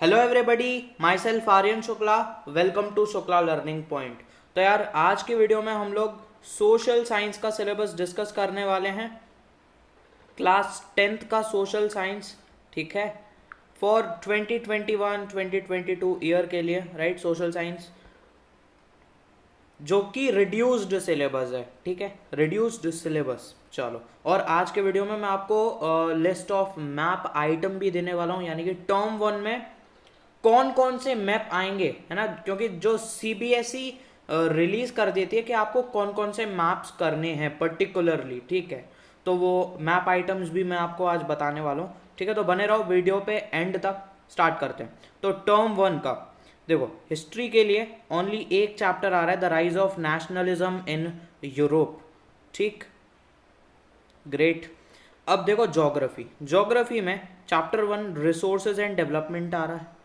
Hello everybody, myself Aryan Shukla. Welcome to Shukla learning point. तो यार आज की वीडियो में हम लोग सोशल साइंस का सिलेबस डिस्कस करने वाले हैं। क्लास 10th का सोशल साइंस, ठीक है, फॉर 2021-2022 ईयर के लिए, राइट। सोशल साइंस जो कि रिड्यूस्ड सिलेबस है, ठीक है, रिड्यूस्ड सिलेबस। चलो, और आज के वीडियो में मैं आपको लिस्ट ऑफ मैप आइटम भी देने वाला हूँ, यानी कि टर्म 1 में कौन कौन से मैप आएंगे, है ना, क्योंकि जो सीबीएसई रिलीज कर देती है कि आपको कौन कौन से मैप्स करने हैं पर्टिकुलरली, ठीक है। तो वो मैप आइटम्स भी मैं आपको आज बताने वाला हूँ, ठीक है। तो बने रहो वीडियो पे एंड तक। स्टार्ट करते हैं। तो टर्म 1 का देखो, हिस्ट्री के लिए ओनली एक चैप्टर आ रहा है, the rise of nationalism in Europe, ठीक, ग्रेट। अब देखो ज्योग्राफी में चैप्टर 1 रिसोर्सेज एंड डेवलपमेंट आ रहा है।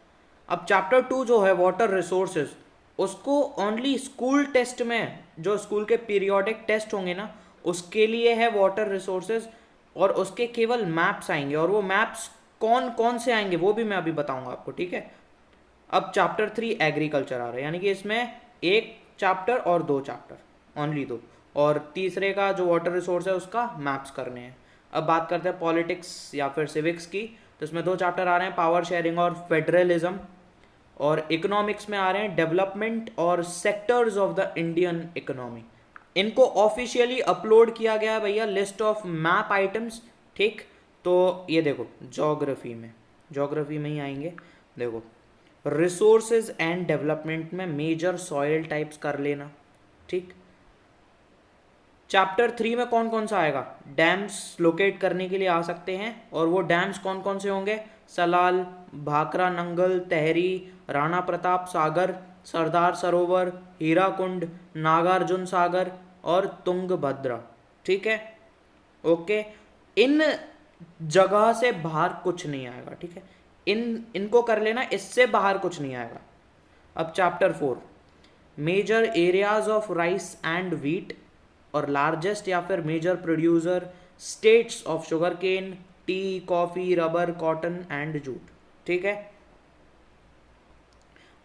अब चैप्टर 2 जो है वाटर रिसोर्सेज, उसको ओनली स्कूल टेस्ट में, जो स्कूल के पीरियोडिक टेस्ट होंगे ना, उसके लिए है वाटर रिसोर्सेज, और उसके केवल मैप्स आएंगे, और वो मैप्स कौन कौन से आएंगे वो भी मैं अभी बताऊंगा आपको, ठीक है। अब चैप्टर 3 एग्रीकल्चर आ रहा है, यानी कि इसमें एक चैप्टर और 2 चैप्टर, ओनली 2, और तीसरे का जो वाटर रिसोर्स है उसका मैप्स करने हैं। अब बात करते हैं पॉलिटिक्स या फिर सिविक्स की, तो इसमें 2 चैप्टर आ रहे हैं, पावर शेयरिंग और फेडरलिज्म। और इकोनॉमिक्स में आ रहे हैं डेवलपमेंट और sectors of the Indian economy. इनको ऑफिशियली अपलोड किया गया है भैया, लिस्ट ऑफ मैप आइटम्स, ठीक। तो ये देखो ज्योग्राफी में ही आएंगे। देखो, रिसोर्सेज एंड डेवलपमेंट में मेजर सॉइल टाइप्स कर लेना, ठीक। चैप्टर 3 में कौन कौन सा आएगा, डैम्स लोकेट करने के लिए आ सकते हैं, और वो डैम्स कौन कौन से होंगे, सलाल, भाखरा नंगल, तहरी, राणा प्रताप सागर, सरदार सरोवर, हीराकुंड, नागार्जुन सागर और तुंगभद्रा, ठीक है, ओके। इन जगह से बाहर कुछ नहीं आएगा, ठीक है, इनको कर लेना, इससे बाहर कुछ नहीं आएगा। अब chapter 4 major areas of rice and wheat, और लार्जेस्ट या फिर major producer states of sugar cane, tea, coffee, rubber, cotton and jute, ठीक है।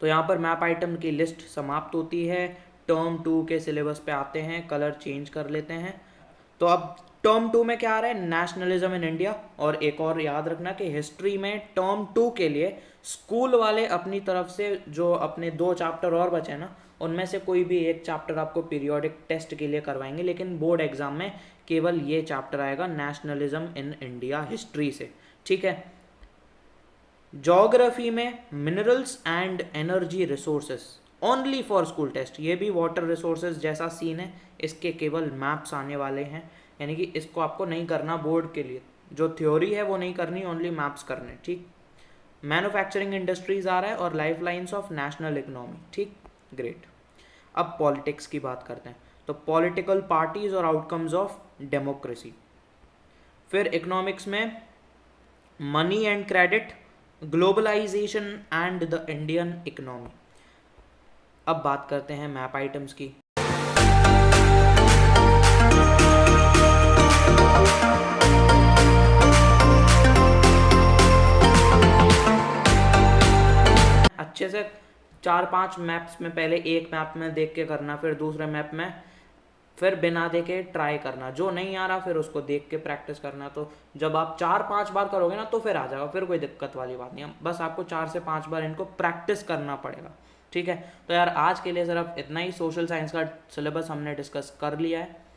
तो यहाँ पर मैप आइटम की लिस्ट समाप्त होती है। टर्म 2 के सिलेबस पे आते हैं, कलर चेंज कर लेते हैं। तो अब टर्म 2 में क्या आ रहा है, नेशनलिज्म इन इंडिया। और एक और याद रखना कि हिस्ट्री में टर्म 2 के लिए स्कूल वाले अपनी तरफ से जो अपने 2 चैप्टर और बचे हैं ना, उनमें से कोई भी एक चैप्टर आपको पीरियोडिक टेस्ट के लिए करवाएंगे, लेकिन बोर्ड एग्जाम में केवल ये चैप्टर आएगा, नेशनलिज्म इन इंडिया, हिस्ट्री से, ठीक है। ज्योग्राफी में minerals and energy resources only for school test, ये भी वाटर रिसोर्सेज जैसा सीन है, इसके केवल मैप्स आने वाले हैं, यानी कि इसको आपको नहीं करना बोर्ड के लिए, जो थ्योरी है वो नहीं करनी, ओनली मैप्स करने, ठीक। मैन्युफैक्चरिंग इंडस्ट्रीज आ रहा है, और life lines of national economy, ठीक, ग्रेट। अब पॉलिटिक्स की बात करते हैं, तो पॉलिटिकल पार्टीज और आउटकम्स ऑफ डेमोक्रेसी। फिर इकोनॉमिक्स में money and credit, globalisation and the Indian economy. अब बात करते हैं मैप आइटम्स की। अच्छे से 4-5 मैप्स में पहले एक मैप में देख के करना, फिर दूसरे मैप में फिर बिना देखे ट्राई करना, जो नहीं आ रहा फिर उसको देख के प्रैक्टिस करना। तो जब आप 4-5 बार करोगे ना तो फिर आ जाएगा, फिर कोई दिक्कत वाली बात नहीं है, बस आपको 4 से 5 बार इनको प्रैक्टिस करना पड़ेगा, ठीक है। तो यार आज के लिए सिर्फ इतना ही, सोशल साइंस का सिलेबस हमने डिस्कस कर लिया है।